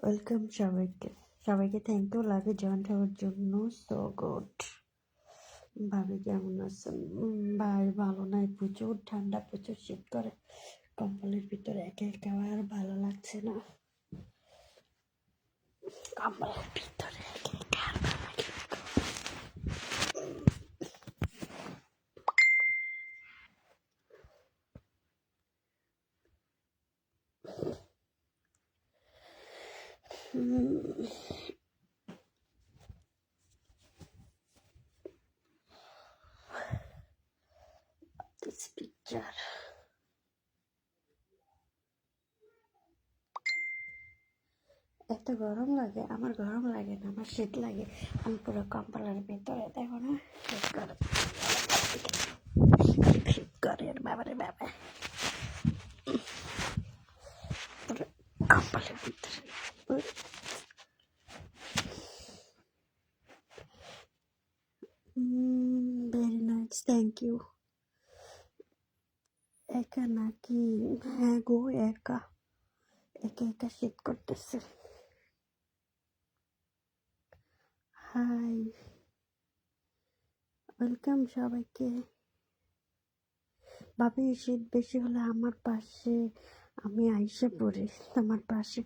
Welcome সবাইকে। সবাইকে thank you লাগে জয়েন্ট হওয়ার জন্য। So good. ভাবি কেমন আছেন? ভাই ভালো নাই, প্রচুর ঠান্ডা, প্রচুর শীত করে। কম্বলের ভিতরে একা একা আর ভালো লাগছে না। কম্বলের ভিতরে একা একা আর ভালো লাগে না। This picture. এত গরম লাগে, আমার গরম লাগে না, আমার শীত লাগে। আমি পুরো কম্বলের ভিতরে, দেখো না, শীত করে শীত করে বাবারে বাবা, পুরো কম্বলের ভিতরে। Very nice, thank you. একা নাকি? হ্যাঁ গো, একা একা একা শীত করতেছে। হাই, ওয়েলকাম সবাইকে। ভাবি শীত বেশি হলে আমার পাশে আমি আইসে পড়ি তোমার পাশে।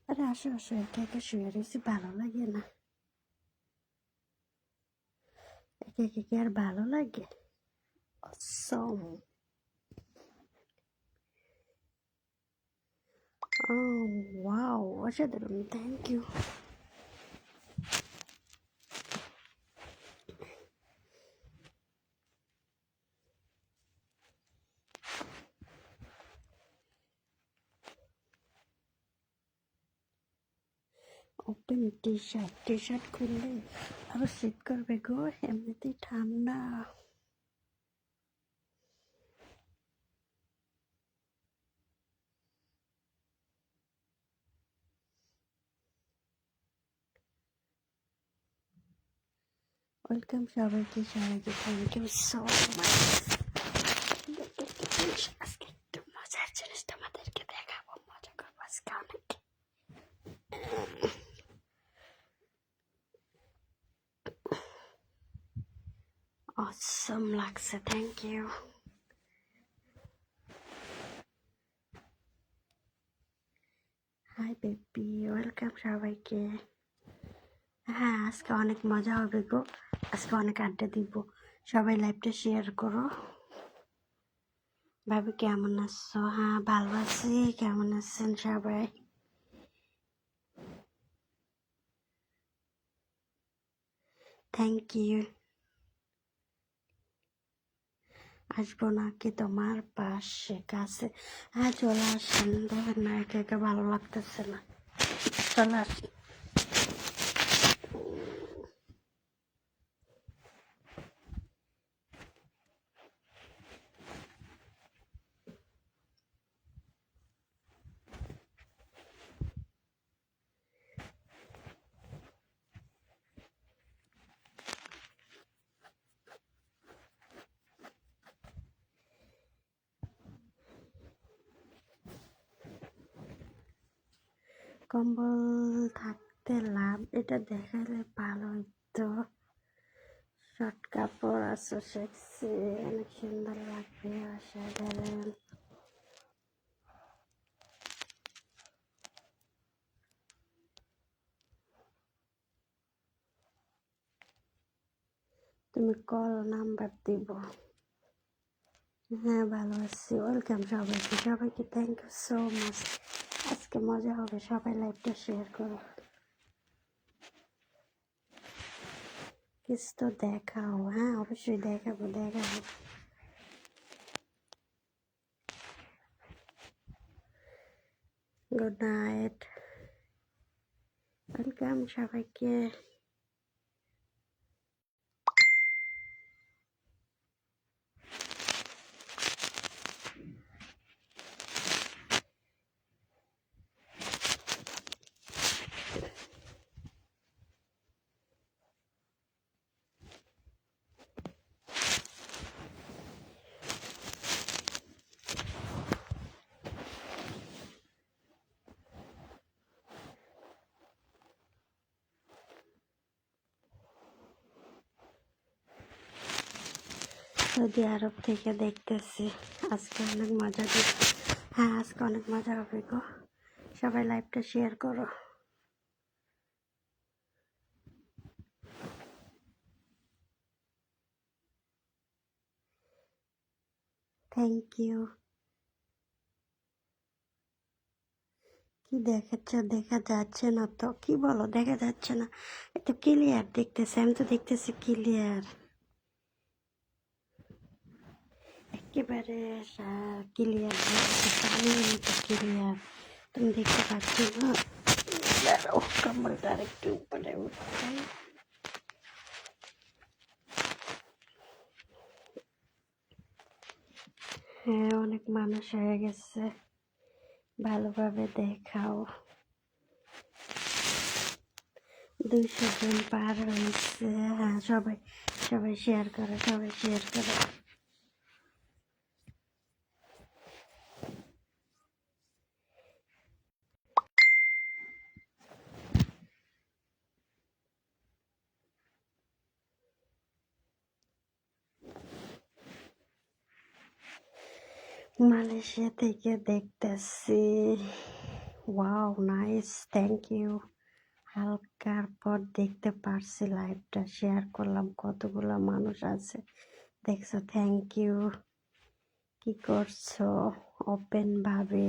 আরে আসো আসো, একা একা শুয়ে রয়েছি, ভালো লাগে না? একা একা কি আর ভালো লাগে? Awesome. Oh, wow, অসাধারণ, thank you. Open T shirt খুললে আরো শীত করবে গো, এমনিতেই ঠান্ডা। ওয়েলকাম সবাইকে, সবাইকে থ্যাংক ইউ সো মাচ। আজকে একটু মজার জিনিস তোমাদেরকে দেখাবো, মজা করবো আজকে অনেক। অসম লাগছে, thank you. Hi baby, welcome সবাইকে। হ্যাঁ, আজকে অনেক মজা হবে গো, আজকে অনেক আড্ডা দিব। সবাই লাইভটা শেয়ার করো। ভাবি কেমন আছো? হ্যাঁ ভালো আছি, কেমন আছেন সবাই? Thank you. আসবো নাকি তোমার পাশে কাছে? হ্যাঁ চলে আসেন, দেখেন না একা একা ভালো লাগতেছে না, চলে আসেন। কম্বল থাকতে লাভ, এটা দেখালে ভালো হইতো। শর্ট কাপড় আছে, সেক্সি, অনেক সুন্দর লাগবে, অসাধারণ। তুমি কল নাম্বার দিব। হ্যাঁ ভালো আছি, ওয়েলকাম সবাইকে, সবাইকে থ্যাংক ইউ সো মাচ। আজকে মজা হবে, সবাই লাইভটা শেয়ার করো। কিছু তো দেখাও। হ্যাঁ অবশ্যই দেখাবো, দেখাবো। গুড নাইট, ওয়েলকাম সবাইকে। সৌদি আরব থেকে দেখতেছি। আজকে অনেক মজা দিচ্ছে। হ্যাঁ, আজকে অনেক মজা হবে গো। সবাই লাইভটা শেয়ার করো। Thank you. কি দেখাচ্ছে? দেখা যাচ্ছে না তো। কি বলো দেখা যাচ্ছে না? একটু ক্লিয়ার দেখতেছি, আমি তো দেখতেছি ক্লিয়ার, একেবারে ক্লিয়ার, পানির মতো ক্লিয়ার। তুমি দেখতে পাচ্ছ না? দাঁড়াও, কম্বলটা আরেকটু উপরে উঠাই। হ্যাঁ, অনেক মানুষ হয়ে গেছে। ভালোভাবে দেখাও। 200 জন পার হয়েছে। হ্যাঁ, সবাই সবাই শেয়ার করো, সবাই শেয়ার করো। মালয়েশিয়া থেকে দেখতেছি। Wow, nice, thank you. হালকার পর দেখতে পারছি, লাইভটা শেয়ার করলাম, কতগুলো মানুষ আছে দেখছো। Thank you. কি করছো? ওপেন ভাবে।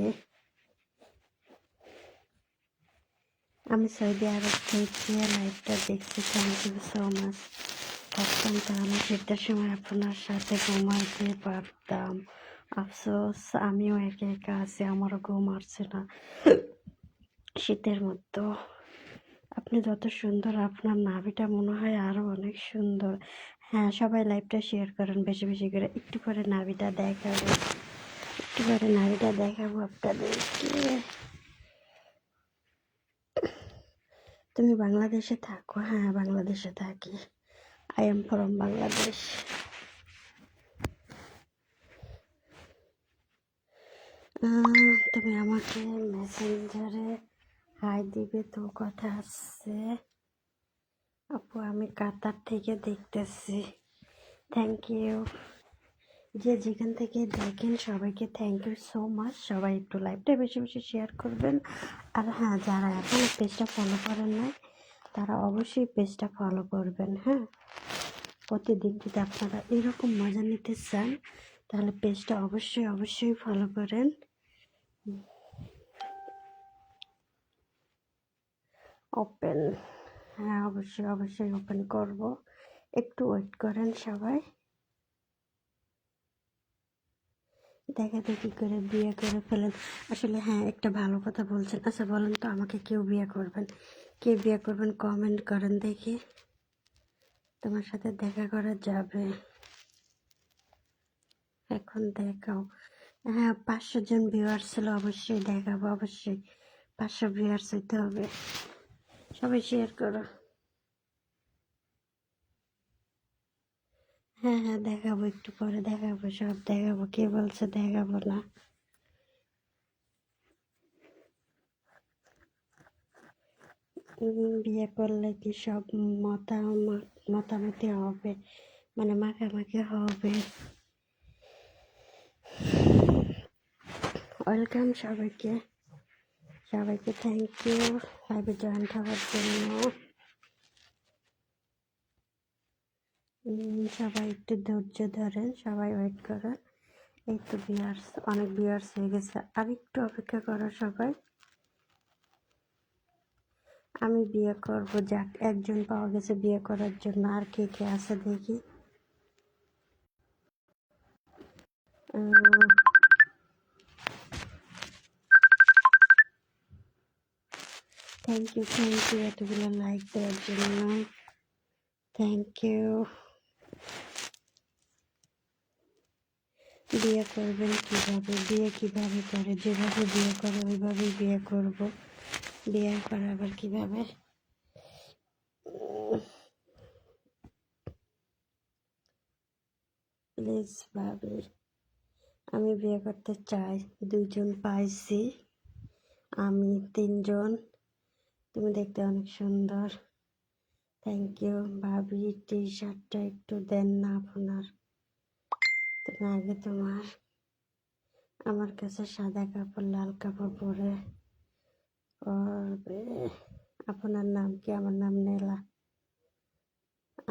আমি সৌদি আরব থেকে লাইভটা দেখছি। Thank you so much. ভাবতাম তাহলে শীতের সময় আপনার সাথে ঘুমাইতে পারতাম। আফসোস, আমিও একা একা আছি, আমারও ঘুম আসছে না শীতের মতো। আপনি যত সুন্দর, আপনার নাভিটা মনে হয় আরো অনেক সুন্দর। হ্যাঁ, সবাই লাইভটা শেয়ার করেন বেশি বেশি করে। একটু করে নাভিটা দেখাবো, একটু করে নাভিটা দেখাবো আপনাদেরকে। তুমি বাংলাদেশে থাকো? হ্যাঁ, বাংলাদেশে থাকি। I am from Bangladesh. তুমি আমাকে মেসেঞ্জারে হাই দিবে তো, কথা আসছে। আপু, আমি কাতার থেকে দেখতেছি। Thank you. যে যেখান থেকে দেখেন সবাইকে থ্যাংক ইউ সো মাচ। সবাই একটু লাইভটা বেশি বেশি শেয়ার করবেন। আর হ্যাঁ, যারা এখন পেজটা ফলো করেন নাই তারা অবশ্যই পেজটা ফলো করবেন। হ্যাঁ, প্রতিদিন যদি আপনারা এরকম মজা নিতে চান তাহলে পেজটা অবশ্যই অবশ্যই ফলো করেন। ওপেন, হ্যাঁ অবশ্যই অবশ্যই ওপেন করব। একটু ওয়েট করেন সবাই। দেখা দেখি করে বিয়ে করে ফেলেন। আসলে হ্যাঁ, একটা ভালো কথা বলছেন। আচ্ছা বলেন তো, আমাকে কেউ বিয়ে করবেন? কে বিয়ে করবেন কমেন্ট করেন দেখি। তোমার সাথে দেখা করা যাবে? এখন দেখাও। হ্যাঁ, 500 জন ভিউয়ার্স ছিল, অবশ্যই দেখাবো, অবশ্যই 500 ভিউয়ার্স হইতে হবে। সবাই শেয়ার করো। হ্যাঁ হ্যাঁ, দেখাবো, একটু পরে দেখাবো, সব দেখাবো। কে বলছে দেখাবো না? বিয়ে করলে কি সব মতামতি হবে, মানে মাখামাখি হবে? ওয়েলকাম সবাইকে, সবাইকে থ্যাংক ইউ লাইভে জয়েন্ট হওয়ার জন্য। সবাই একটু ধৈর্য ধরেন, সবাই ওয়েট করেন। এই তো বিয়ার্স, অনেক বিয়ার্স হয়ে গেছে, আর একটু অপেক্ষা করো সবাই। আমি বিয়ে করব, যাক একজন পাওয়া গেছে বিয়ে করার জন্য। আর কে কে আছে দেখি। থ্যাংক ইউ এতগুলো লাইক দেওয়ার জন্য। Thank you. বিয়ে করবেন কিভাবে? বিয়ে কিভাবে করে? যেভাবে বিয়ে করে ওইভাবেই বিয়ে করব। বিয়ে করা আবার কিভাবে? প্লিজ ভাবি, আমি বিয়ে করতে চাই। 2জন পাইছি, আমি 3জন। তুমি দেখতে অনেক সুন্দর। থ্যাংক ইউ ভাবি। টি শার্টটা একটু দেন না আপনার? আগে তোমার আমার কাছে সাদা কাপড় লাল কাপড় পরে করবে। আপনার নাম কি? আমার নাম নেলা।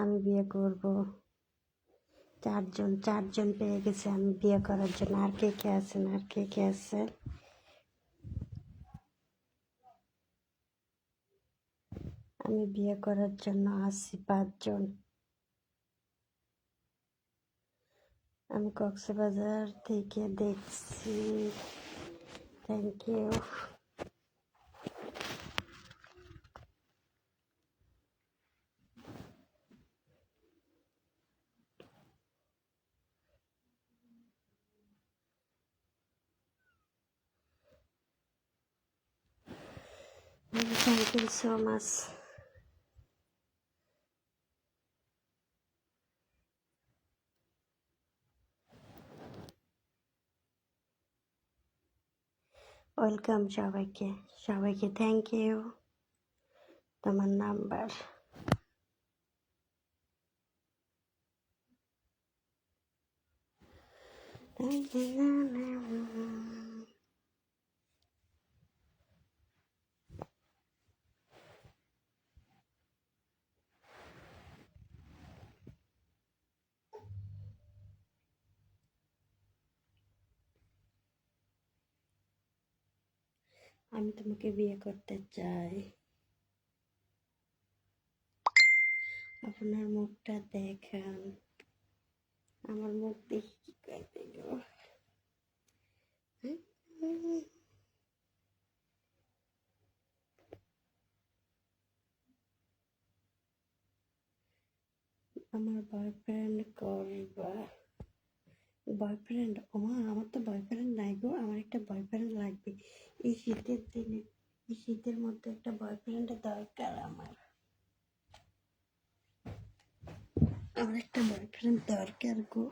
আমি বিয়ে করব। চারজন পেয়ে গেছে আমি বিয়ে করার জন্য। আর কে কে আছেন? আর কে কে আছেন? আমি বিয়ে করার জন্য আছি 5 জন। আমি কক্সবাজার থেকে দেখছি। Thank you. Thank you so much. Welcome সবাইকে। সবাইকে থ্যাংক ইউ। তোমার নাম্বার। আমি তোমাকে বিয়ে করতে চাই। আপনার মুখটা দেখান। আমার মুখ দেখি কি করবে গো? আমার বয়ফ্রেন্ড করবা? বয়ফ্রেন্ড? ওমা, আমার তো বয়ফ্রেন্ড নাই গো। আমার একটা বয়ফ্রেন্ড লাগবে এই শীতের দিনে। এই শীতের মধ্যে একটা বয়ফ্রেন্ডের দরকার আমার। আমার একটা বয়ফ্রেন্ড দরকার গো।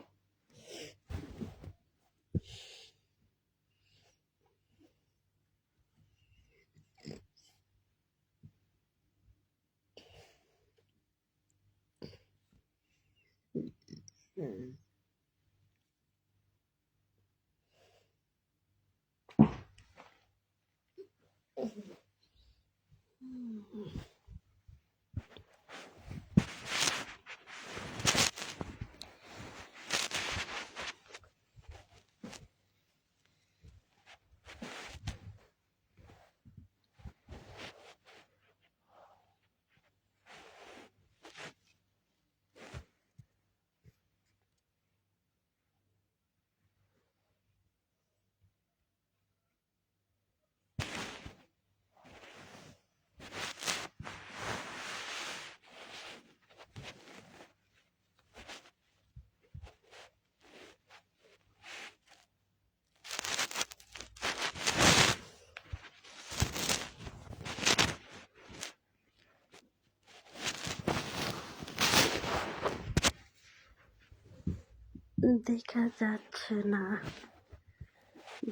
দেখা যাচ্ছে না।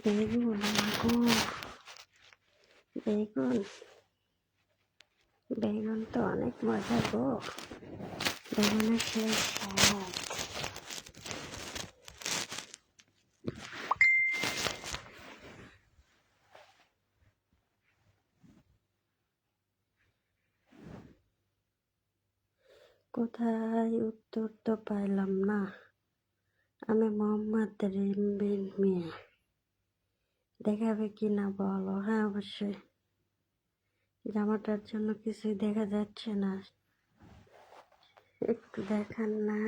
বেগুন গো, বেগুন। বেগুন তো অনেক মজা গো। বেগুনের সেই স্বাদ। কোথায়? উত্তর তো পাইলাম না। আমি মোহাম্মদ রিমবিন মিয়া। দেখাবে কি না বলো? হ্যাঁ অবশ্যই। জামাটার জন্য কিছুই দেখা যাচ্ছে না। একটু দেখান না।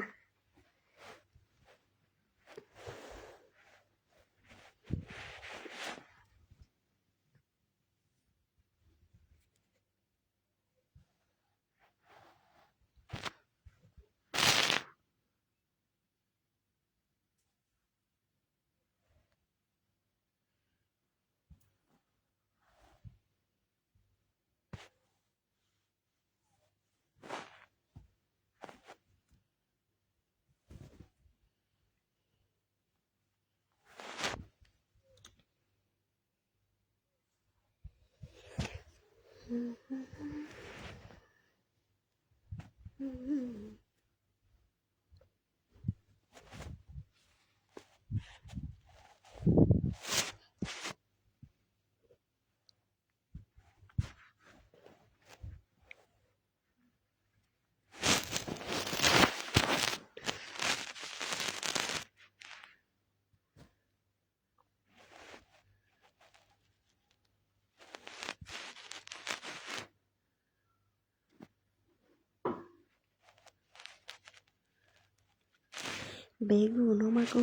বেগুন ও মা গো,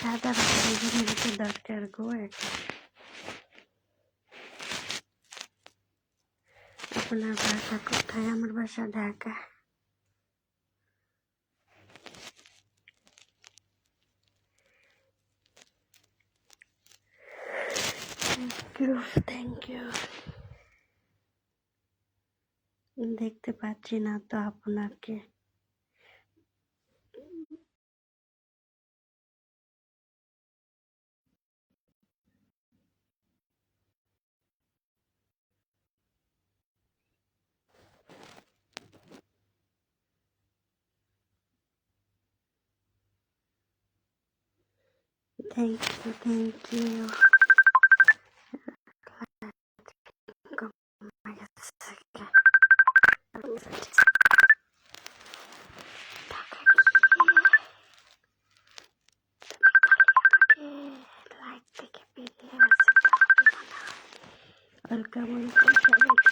সাদা ভাজা বেগুনের তো দরকার গো এখন। আপনার বাসা কোথায়? আমার বাসা Dhaka. Thank you, thank you. দেখতে পাচ্ছি না তো আপনাকে। Thank you, thank you. Light থেকে বেরিয়ে আসে ওয়েলকাম, ওয়েলকাম সবাইকে।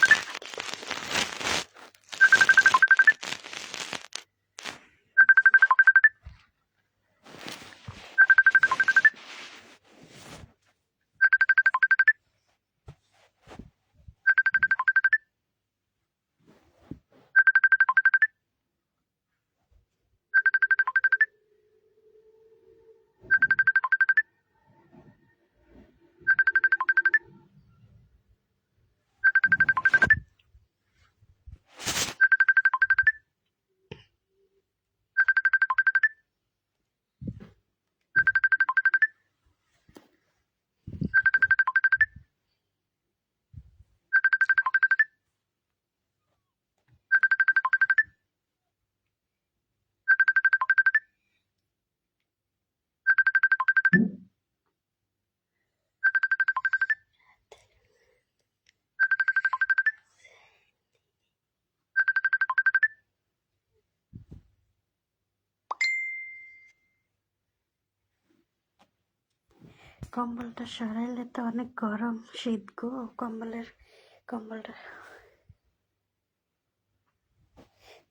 কম্বলটা সরাইলে তো অনেক গরম, শীত গো। কম্বলটা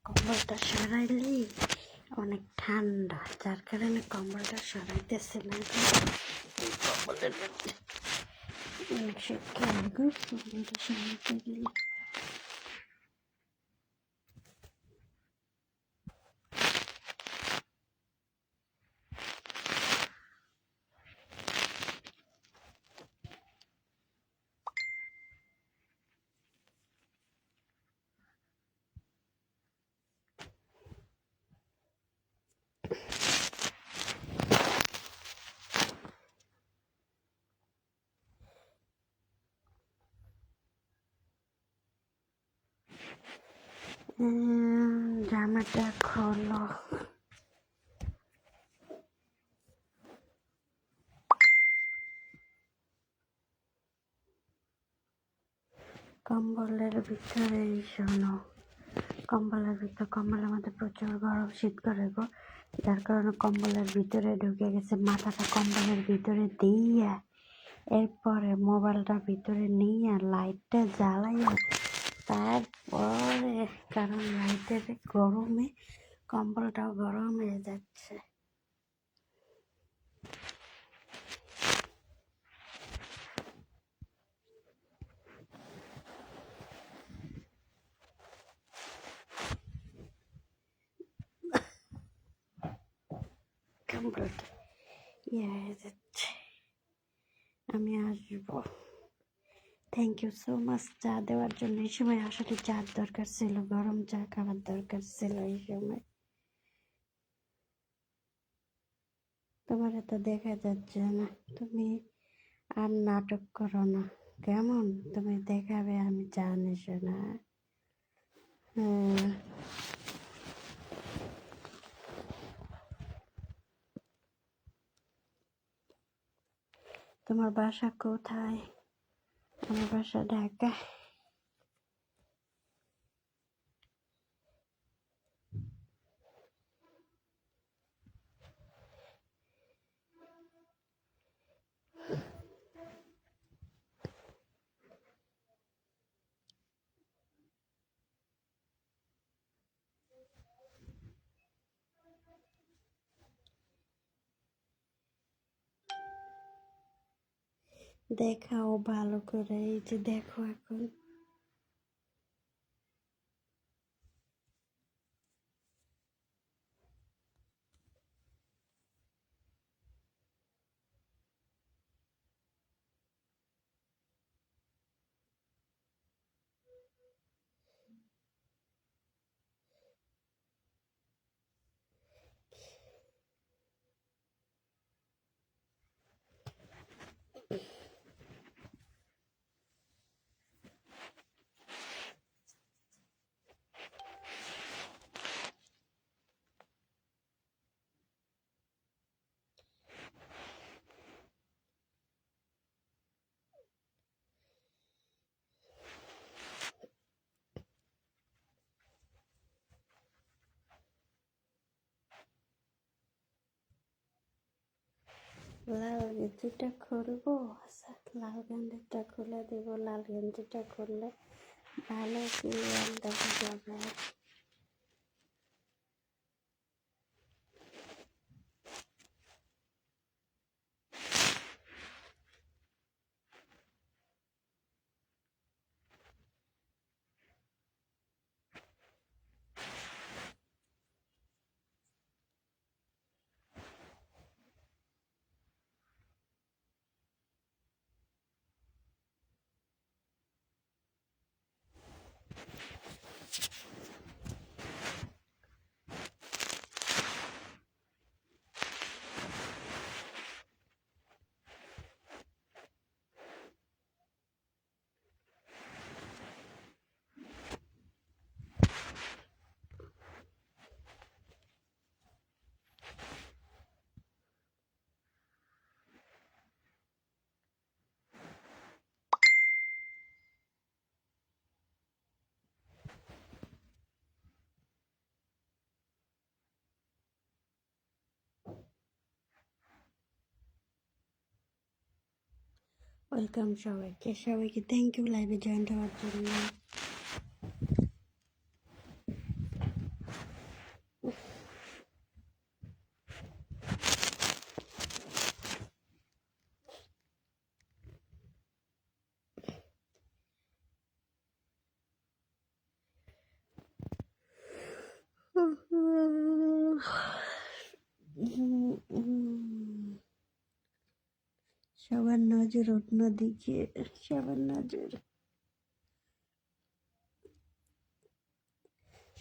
কম্বলটা সরাইলে অনেক ঠান্ডা, যার কারণে কম্বলটা সরাইতেছে না। কম্বলের মধ্যে অনেক শীত লাগে গো, কম্বলটা সরাইতে গেলে। জামাটা খোলো। কম্বলের ভিতরে শোনো, কম্বলের মধ্যে প্রচুর গরম, শীত করে গো, যার কারণে কম্বলের ভিতরে ঢুকে গেছে। মাথাটা কম্বলের ভিতরে দিয়া এরপরে মোবাইলটা ভিতরে নিয়ে লাইটটা জ্বালাইয়া তারপরে, কারণ লাইটের গরমে কম্বলটাও গরম হয়ে যাচ্ছে। কম্বলটা ইয়ে হয়ে যাচ্ছে। আমি আসবো। থ্যাংক ইউ সো মাচ চা দেওয়ার জন্য। এই সময় আসলে চার দরকার ছিল, গরম চা খাবার দরকার ছিল এই সময়। তোমার তো দেখা যাচ্ছে না, তুমি আর নাটক করো না কেমন? তুমি দেখাবে, আমি চা নেশো না। হ্যাঁ, তোমার বাসা কোথায়? আমার বাসা ঢাকা। দেখাও ভালো করে, এই যে দেখো এখন। লাল গেঞ্জিটা খুলবো, আচ্ছা লাল গেঞ্জিটা খুলে দেব। লাল গেঞ্জিটা খুললে ভালো ক্লিয়ার দেখা যাবে। ওয়েলকাম সবাইকে, সবাইকে থ্যাংক ইউ লাইভে জয়েন হওয়ার জন্য। সবার নজর অন্যদিকে,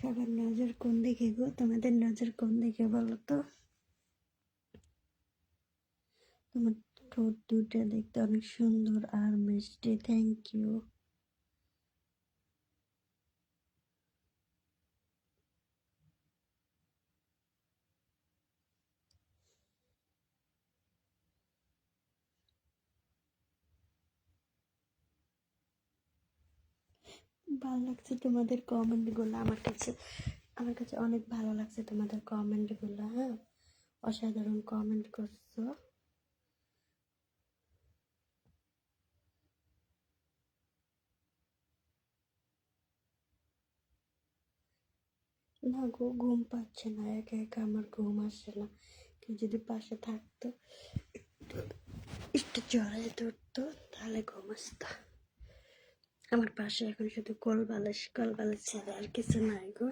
সবার নজর কোন দিকে গো? তোমাদের নজর কোন দিকে বলো তো? তোমার ঠোঁট দুটো দেখতে অনেক সুন্দর আর মিষ্টি, থ্যাংক ইউ। ভালো লাগছে তোমাদের কমেন্ট গুলো, আমার কাছে অনেক ভালো লাগছে তোমাদের কমেন্ট গুলো। হ্যাঁ, অসাধারণ কমেন্ট করছো। না গো, ঘুম পাচ্ছে না, একা একা আমার ঘুম আসছে না। কেউ যদি পাশে থাকতো, একটু জড়ায় ধরতো, তাহলে ঘুম আসতো। আমার পাশে এখন শুধু কল বালিশ ছাড়া আর কিছু নাই গো।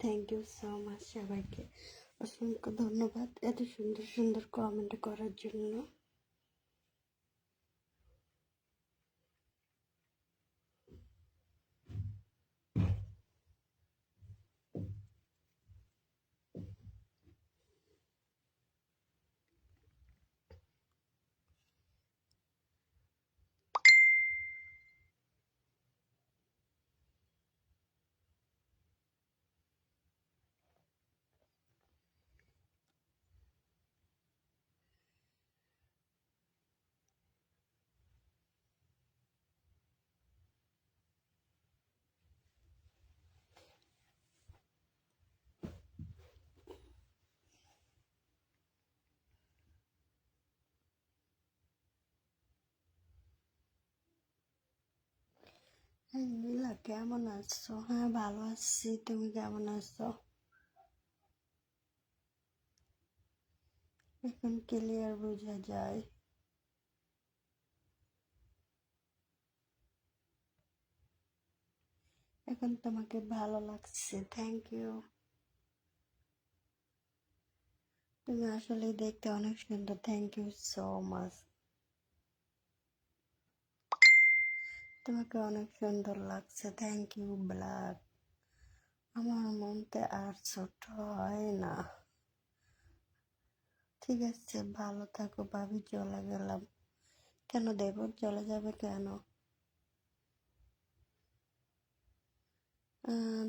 থ্যাংক ইউ সো মাচ সবাইকে। অসংখ্য ধন্যবাদ এত সুন্দর সুন্দর কমেন্ট করার জন্য। হ্যাঁ নীলা, কেমন আছো? হ্যাঁ ভালো আছি, তুমি কেমন আছো? এখন ক্লিয়ার বোঝা যায়। এখন তোমাকে ভালো লাগছে, থ্যাংক ইউ। তুমি আসলে দেখতে অনেক সুন্দর, থ্যাংক ইউ সো মাচ। তোমাকে অনেক সুন্দর লাগছে, থ্যাংক ইউ ব্ল্যাক। আমার মনতে আর ছোট হয় না। ঠিক আছে, ভালো থাকো ভাবি, চলে গেলাম। কেন দেব, চলে যাবে কেন?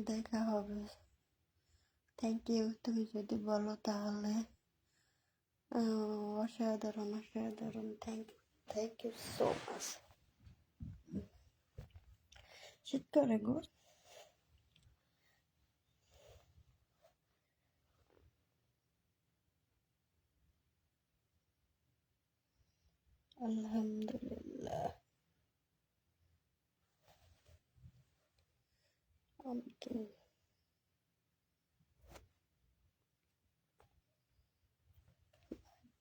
দেখা হবে। থ্যাংক ইউ, তুমি যদি বলো তাহলে। অসাধারণ অসাধারণ, থ্যাংক ইউ সো মাচ। শীত করে গো। আলহামদুলিল্লাহ। আমি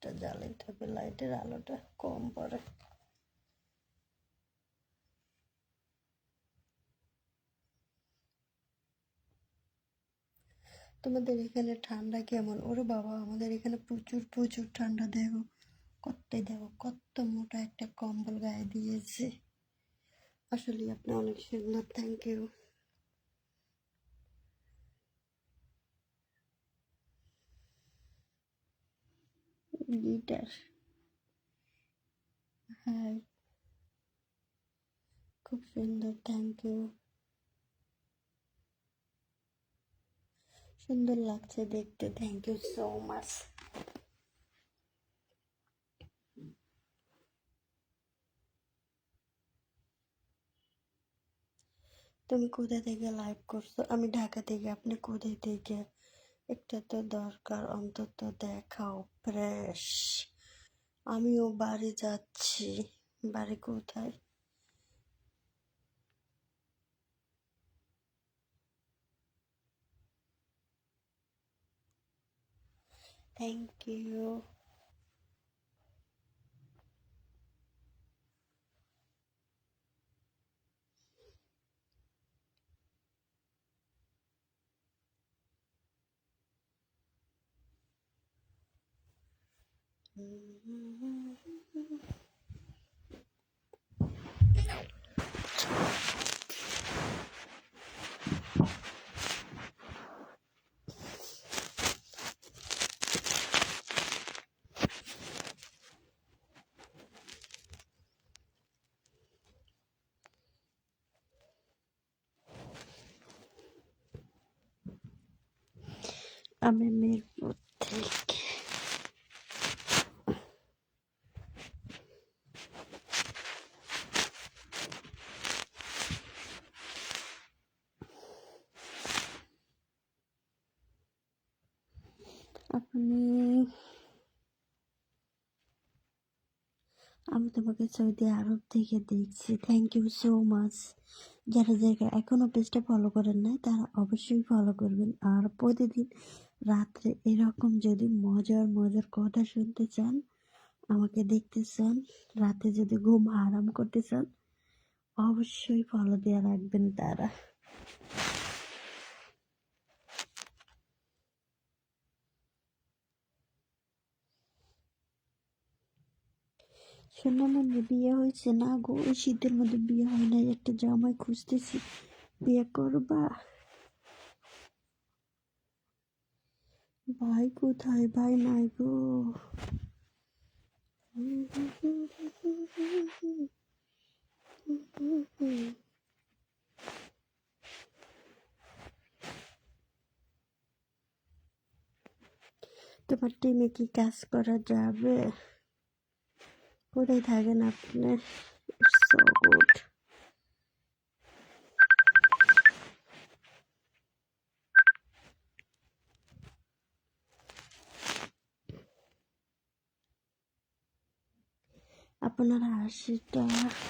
লাইটটা জ্বালাইতে হবে, লাইটের আলোটা কম পড়ে। তোমাদের এখানে ঠান্ডা কেমন? ওরে বাবা, আমাদের এখানে প্রচুর প্রচুর ঠান্ডা। দেখো কত মোটা একটা কম্বল গায়ে দিয়েছে। আসলে আপনি অনেক সুন্দর, থ্যাংক ইউ। গিটার, হ্যাঁ খুব সুন্দর, থ্যাংক ইউ। সুন্দর লাগছে দেখতে, থ্যাংক ইউ সো মাচ। তুমি কোথা থেকে লাইভ করছো? আমি ঢাকা থেকে। আপনি কোথায় থেকে? একটা তো দরকার, অন্তত দেখাও ফ্রেশ। আমিও বাড়ি যাচ্ছি। বাড়ি কোথায়? Thank you. আমি মিরপুর থেকে। আপনি, আমি তোমাকে সৌদি আরব থেকে দেখছি, থ্যাংক ইউ সো মাচ। যারা যারা এখনো পেজটা ফলো করেন নাই তারা অবশ্যই ফলো করবেন। আর প্রতিদিন রাত্রে এরকম যদি মজার মজার কথা শুনতে চান, আমাকে দেখতে চান, রাতে যদি ঘুম আরাম করতে চান, অবশ্যই ফলো দিয়ে রাখবেন তারা। শুনলাম যে বিয়ে হয়েছে না গো, ওই শীতের মধ্যে বিয়ে হয় নাই, একটা জামাই খুঁজতেছি, বিয়ে করবা? ভাই কোথায়? ভাই নাই গো। তোমার টিমে কি কাজ করা যাবে? কোথায় থাকেন আপনি? So good. আপনার হাসিটা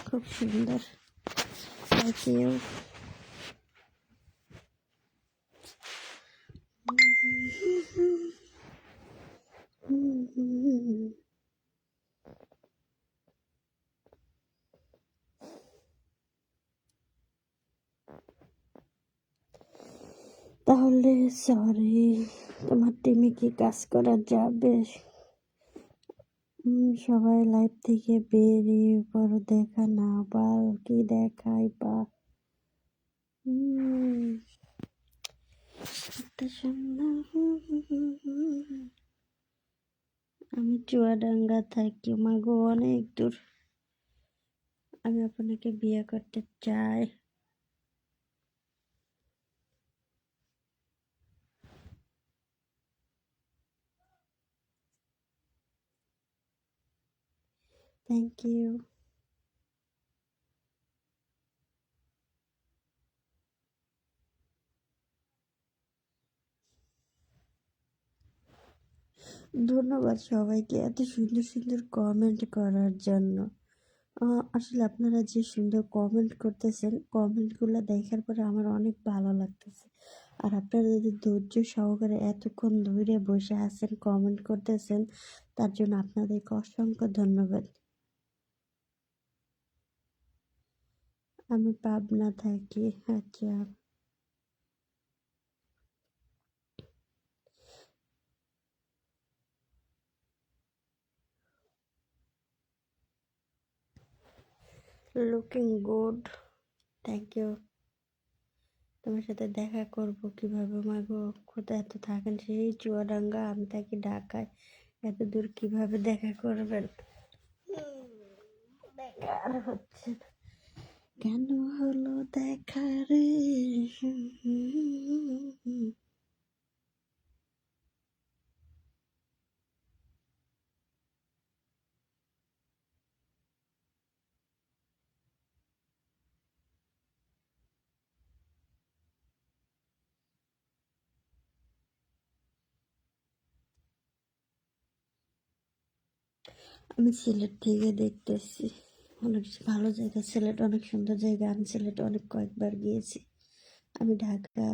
খুব সুন্দর। Thank you. তাহলে সরি, তোমার টিমে কি কাজ করা যাবে? সবাই লাইভ থেকে বেরিয়ে পড়ো, দেখা না বা কি দেখাই বা একটা আমি চুয়াডাঙ্গা থাকি, মাগো অনেক দূর। আমি আপনাকে বিয়ে করতে চাই। Thank you. ধন্যবাদ সবাইকে এত সুন্দর সুন্দর কমেন্ট করার জন্য। আসলে আপনারা যে সুন্দর কমেন্ট করতেছেন, কমেন্টগুলো দেখার পরে আমার অনেক ভালো লাগতেছে। আর আপনারা যদি ধৈর্য সহকারে এতক্ষণ ধরে বসে আছেন, কমেন্ট করতেছেন, তার জন্য আপনাদেরকে অসংখ্য ধন্যবাদ। আমি পাবনা থাকি। আচ্ছা। Looking good. Thank you. তোমার সাথে দেখা করব কিভাবে মাগো? কোথায় এত থাকেন? সেই চুয়াডাঙ্গা, আমি থাকি ঢাকায়। এত দূর কিভাবে দেখা করবেন? দেখা আর হচ্ছে না। কেন হলো দেখা রে? আমি সিলেট থেকে দেখতেছি। অনেক ভালো জায়গা সিলেট, অনেক সুন্দর জায়গা। আমি সিলেট অনেক কয়েকবার গিয়েছি। আমি ঢাকা